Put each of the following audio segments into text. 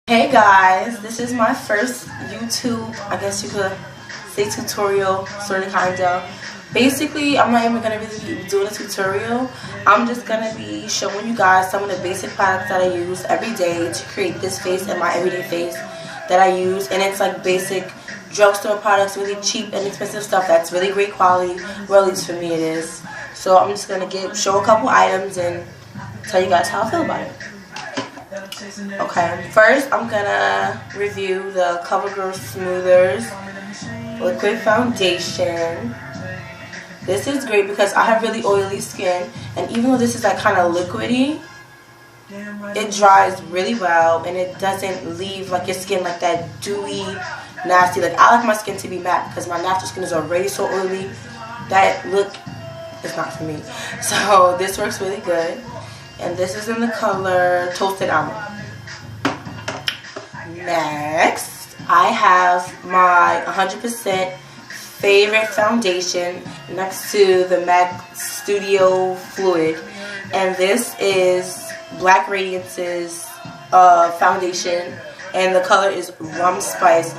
Hey guys, this is my first YouTube, I guess you could say tutorial, sort of kinda. Basically, I'm not even gonna really be doing a tutorial. I'm just gonna be showing you guys some of the basic products that I use every day to create this face and my everyday face that I use. And it's like basic drugstore products, really cheap and expensive stuff that's really great quality. Well, at least for me it is. So I'm just gonna show a couple items and tell you guys how I feel about it. Okay, first I'm gonna review the CoverGirl Smoothers Liquid Foundation. This is great because I have really oily skin, and even though this is like kind of liquidy, it dries really well and it doesn't leave like your skin like that dewy, nasty. Like I like my skin to be matte because my natural skin is already so oily. That look is not for me. So this works really good. And this is in the color Toasted Almond. Next, I have my 100% favorite foundation next to the MAC Studio Fluid. And this is Black Radiance's foundation. And the color is Rum Spice.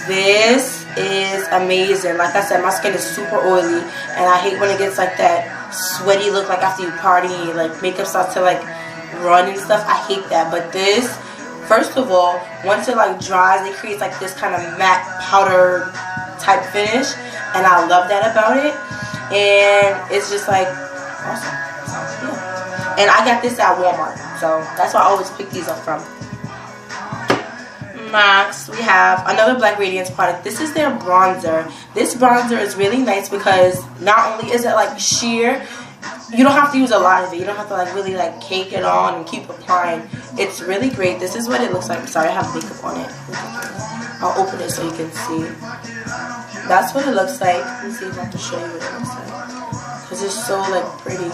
This is amazing. Like I said, my skin is super oily. And I hate when it gets like that sweaty look like after you party, like makeup starts to like run and stuff. I hate that. But this, first of all, once it like dries, it creates like this kind of matte powder type finish, and I love that about it. And it's just like awesome. So, yeah. And I got this at Walmart, so that's why I always pick these up from. Next, we have another Black Radiance product. This is their bronzer. This bronzer is really nice because not only is it like sheer, you don't have to use a lot of it. You don't have to like really like cake it on and keep applying. It's really great. This is what it looks like. I'm sorry, I have makeup on it. I'll open it so you can see. That's what it looks like. Let me see if I can show you what it looks like. Because it's so like pretty.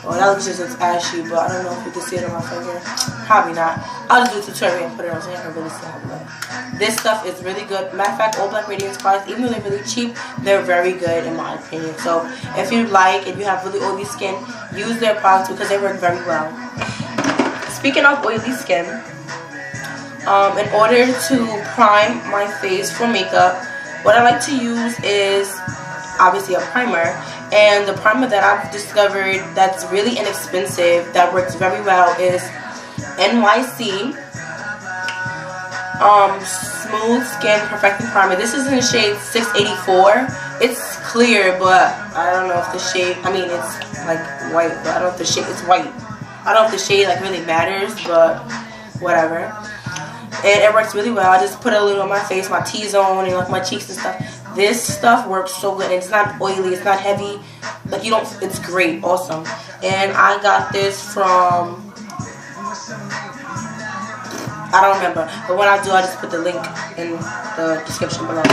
Oh, that looks just as ashy, but I don't know if you can see it on my finger. Probably not. I'll just do a tutorial and put it on so you can really see how it looks. This stuff is really good. Matter of fact, all Black Radiance products, even though they're really cheap, they're very good in my opinion. So if you like, if you have really oily skin, use their products because they work very well. Speaking of oily skin, in order to prime my face for makeup, what I like to use is obviously a primer. And the primer that I've discovered that's really inexpensive, that works very well, is NYC Smooth Skin Perfecting Primer. This is in the shade 684. It's clear, but I don't know if the shade, I mean it's like white, but I don't know if the shade, it's white. I don't know if the shade like really matters, but whatever. And it works really well. I just put a little on my face, my T-zone, and like my cheeks and stuff. This stuff works so good. It's not oily. It's not heavy. Like you don't. It's great. Awesome. And I got this from. I don't remember. But when I do, I just put the link in the description below.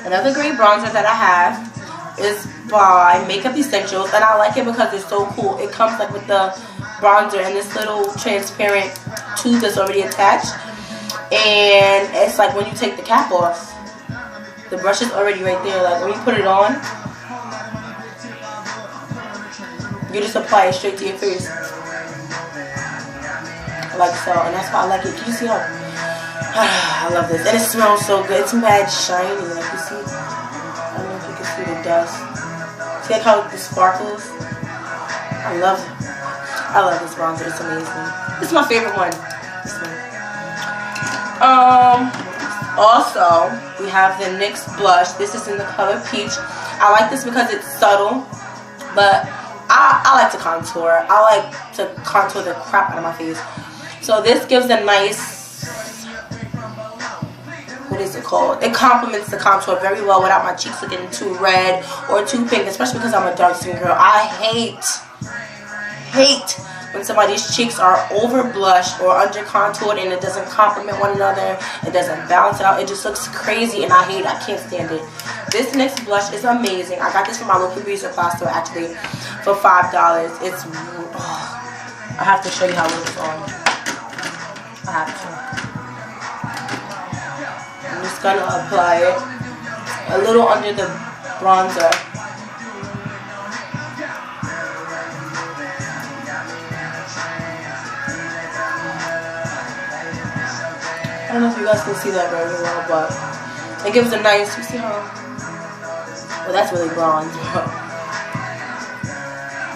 Another great bronzer that I have is by Makeup Essentials, and I like it because it's so cool. It comes like with the bronzer and this little transparent tube that's already attached. And it's like when you take the cap off, the brush is already right there. Like when you put it on, you just apply it straight to your face, like so. And that's why I like it. Can you see how I love this? And it smells so good. It's mad shiny. Like you see, I don't know if you can see the dust. See like how it sparkles? I love this bronzer. It's amazing. This is my favorite one. This one. Also, we have the NYX blush. This is in the color Peach. I like this because it's subtle, but I like to contour. I like to contour the crap out of my face. So this gives a nice, what is it called? It complements the contour very well without my cheeks looking too red or too pink, especially because I'm a dark skin girl. I hate when somebody's cheeks are over blushed or under contoured and it doesn't complement one another, it doesn't balance out, it just looks crazy, and I hate it. I can't stand it. This NYX blush is amazing. I got this from my local beauty supply store actually for $5. It's I have to show you how it looks on. I have to. I'm just gonna apply it a little under the bronzer. don't know if you guys can see that very well, but it gives a nice, you see how, well, that's really bronze.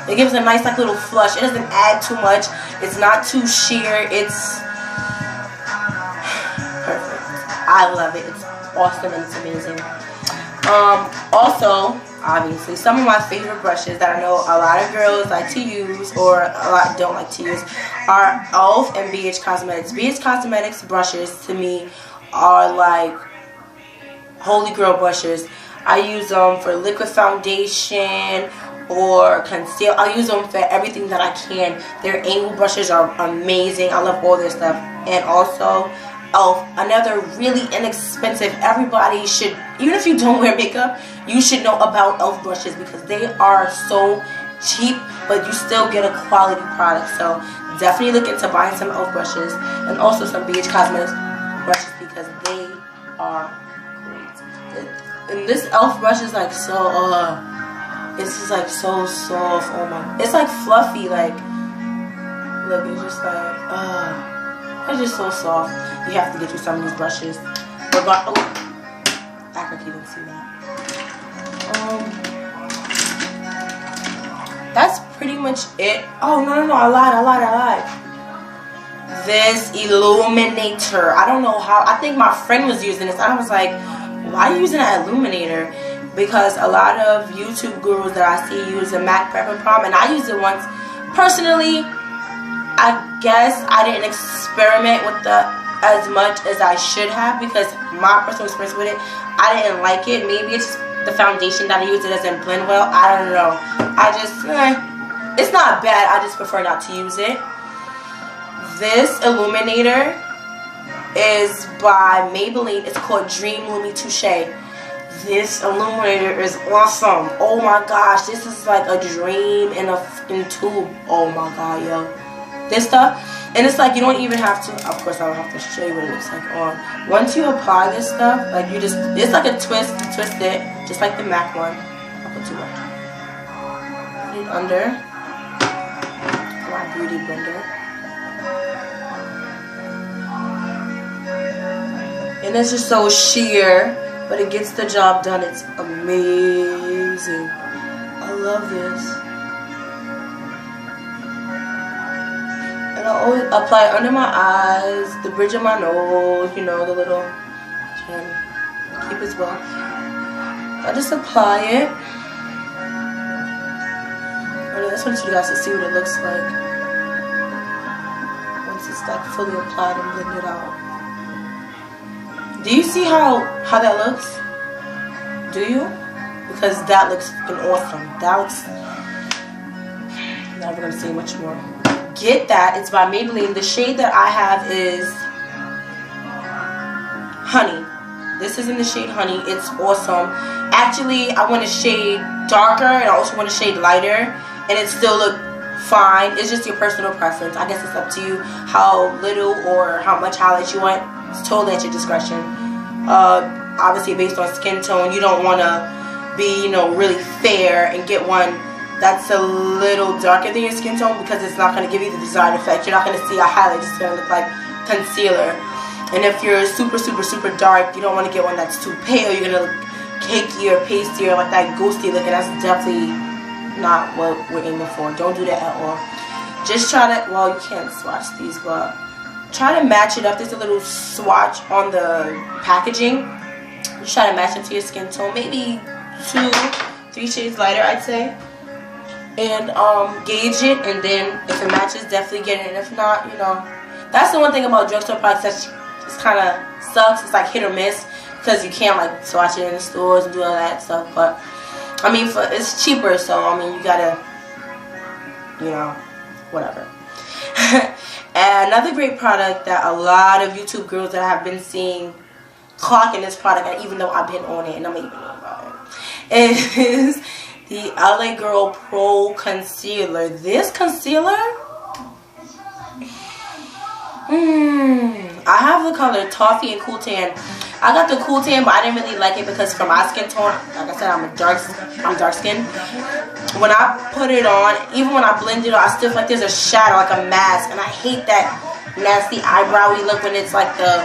It gives a nice like little flush. It doesn't add too much. It's not too sheer. It's perfect. I love it. It's awesome and it's amazing. Also, obviously, some of my favorite brushes that I know a lot of girls like to use or a lot don't like to use are e.l.f. and BH Cosmetics. BH Cosmetics brushes to me are like holy grail brushes. I use them for liquid foundation or conceal. I use them for everything that I can. Their angle brushes are amazing. I love all their stuff. And also e.l.f., another really inexpensive, everybody should, even if you don't wear makeup, you should know about e.l.f. brushes because they are so cheap, but you still get a quality product. So definitely look into buying some e.l.f. brushes and also some BH Cosmetics brushes because they are great. And this e.l.f. brush is like so, it's just like so soft. Oh my, it's like fluffy, like, look, it's just like, it's just so soft. You have to get you some of these brushes. But, oh, act like you didn't see that. That's pretty much it. Oh, no, I lied. This illuminator. I don't know how. I think my friend was using this. I was like, why are you using that illuminator? Because a lot of YouTube gurus that I see use a MAC Prep and Prom, and I used it once. Personally, I guess I didn't experiment with as much as I should have because my personal experience with it, I didn't like it. Maybe it's the foundation that I use, it doesn't blend well. I don't know. I just, it's not bad. I just prefer not to use it. This illuminator is by Maybelline. It's called Dream Lumi Touche. This illuminator is awesome. Oh my gosh, this is like a dream in a tube. Oh my god, yo. This stuff, and it's like you don't even have to, of course I don't have to show you what it looks like on. Once you apply this stuff, like you just, it's like a twist, you twist it, just like the MAC one. I'll put too much. Put it under my beauty blender. And it's just so sheer, but it gets the job done. It's amazing. I love this. And I always apply it under my eyes, the bridge of my nose, you know, the little chin. Keep it well. I just apply it. I just want you guys to see what it looks like once it's like fully applied and blended out. Do you see how that looks? Do you? Because that looks fucking awesome. That looks, I'm never gonna say much more. Get that. It's by Maybelline. The shade that I have is Honey. This is in the shade Honey. It's awesome. Actually, I want a shade darker and I also want a shade lighter, and it still look fine. It's just your personal preference. I guess it's up to you how little or how much highlight you want. It's totally at your discretion. Obviously, based on skin tone, you don't want to be, you know, really fair and get one that's a little darker than your skin tone because it's not going to give you the desired effect. You're not going to see a highlight. It's going to look like concealer. And if you're super dark, you don't want to get one that's too pale. You're going to look cakey or pasty or like that ghosty look, and that's definitely not what we're aiming for. Don't do that at all. Just try to, well, you can't swatch these, but try to match it up. There's a little swatch on the packaging. Just try to match it to your skin tone. Maybe 2-3 shades lighter, I'd say. And gauge it, and then if it matches, definitely get it. And if not, you know, that's the one thing about drugstore products that just kind of sucks. It's like hit or miss because you can't like swatch it in the stores and do all that stuff. But I mean, it's cheaper, so I mean, you gotta, you know, whatever. And another great product that a lot of YouTube girls that I have been seeing clocking this product, and even though I've been on it and I'm even know about it, is the LA Girl Pro Concealer. This concealer, I have the color Toffee and Cool Tan. I got the Cool Tan, but I didn't really like it because for my skin tone, like I said, I'm dark skinned. When I put it on, even when I blend it on, I still feel like there's a shadow, like a mask, and I hate that nasty eyebrowy look when it's like the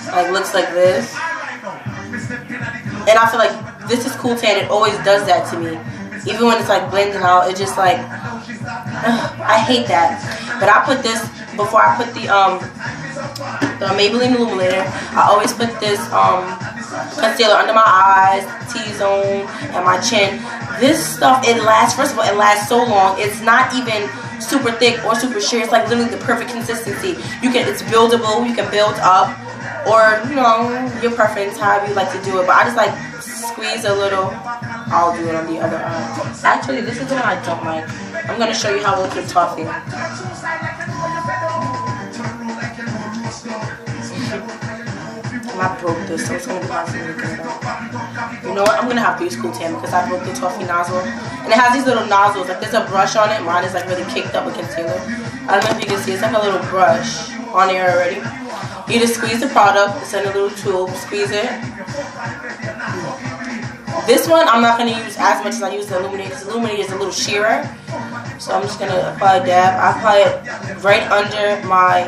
like looks like this. And I feel like this is cool tan. It always does that to me. Even when it's like blending out, it just like, I hate that. But I put this, before I put the Maybelline Illuminator, I always put this concealer under my eyes, T-zone, and my chin. This stuff, it lasts, first of all, it lasts so long. It's not even super thick or super sheer. It's like literally the perfect consistency. It's buildable, you can build up, or, you know, your preference, however you like to do it. But I just like squeeze a little. I'll do it on the other eye. Actually, this is the one I don't like. I'm going to show you how it looks with toffee. I broke this, so it's going to be hard for me to get it out. You know what? I'm going to have to use Cool Tan because I broke the toffee nozzle. And it has these little nozzles. Like, there's a brush on it. Mine is like really kicked up with concealer. I don't know if you can see. It's like a little brush on there already. You just squeeze the product. It's in a little tube. Squeeze it. This one, I'm not going to use as much as I use the Illuminator because the Illuminator is a little sheerer. So I'm just going to apply a dab. I apply it right under my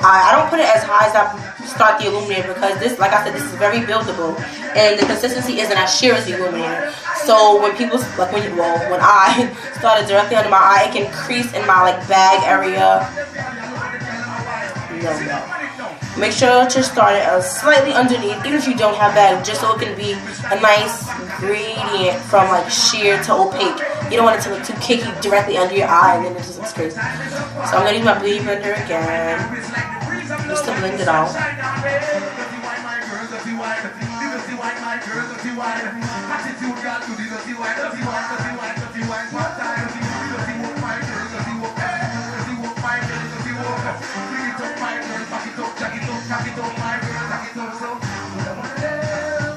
eye. I don't put it as high as I start the Illuminator because this, like I said, this is very buildable. And the consistency isn't as sheer as the Illuminator. So when people, like when I start it directly under my eye, it can crease in my like bag area. No. Make sure to start it slightly underneath, even if you don't have that, just so it can be a nice gradient from like sheer to opaque. You don't want it to look too cakey directly under your eye, and then it just looks crazy. So I'm gonna use my Beauty Blender again, just to blend it out.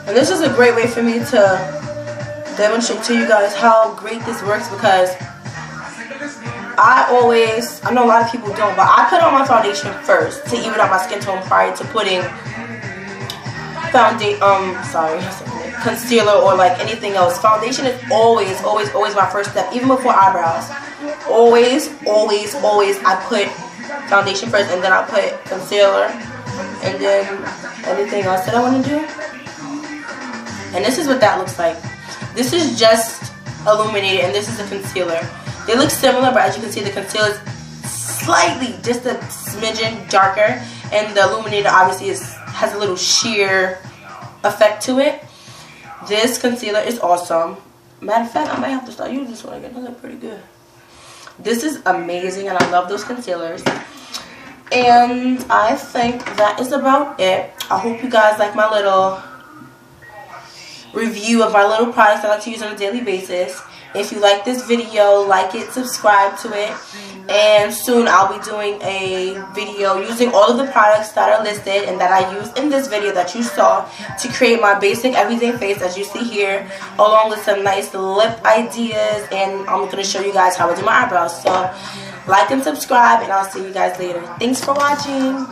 And this is a great way for me to demonstrate to you guys how great this works because I know a lot of people don't, but I put on my foundation first to even out my skin tone prior to putting concealer or like anything else. Foundation is always my first step, even before eyebrows. Always I put foundation first, and then I put concealer, and then anything else that I want to do. And this is what that looks like. This is just illuminated, and this is a concealer. They look similar, but as you can see, the concealer is slightly, just a smidgen darker, and the illuminator obviously has a little sheer effect to it. This concealer is awesome. Matter of fact, I might have to start using this one again. They look pretty good. This is amazing, and I love those concealers. And I think that is about it. I hope you guys like my little review of my little products I like to use on a daily basis. If you like this video, like it, subscribe to it, and soon I'll be doing a video using all of the products that are listed and that I used in this video that you saw to create my basic everyday face as you see here, along with some nice lip ideas, and I'm going to show you guys how I do my eyebrows. So like and subscribe, and I'll see you guys later. Thanks for watching.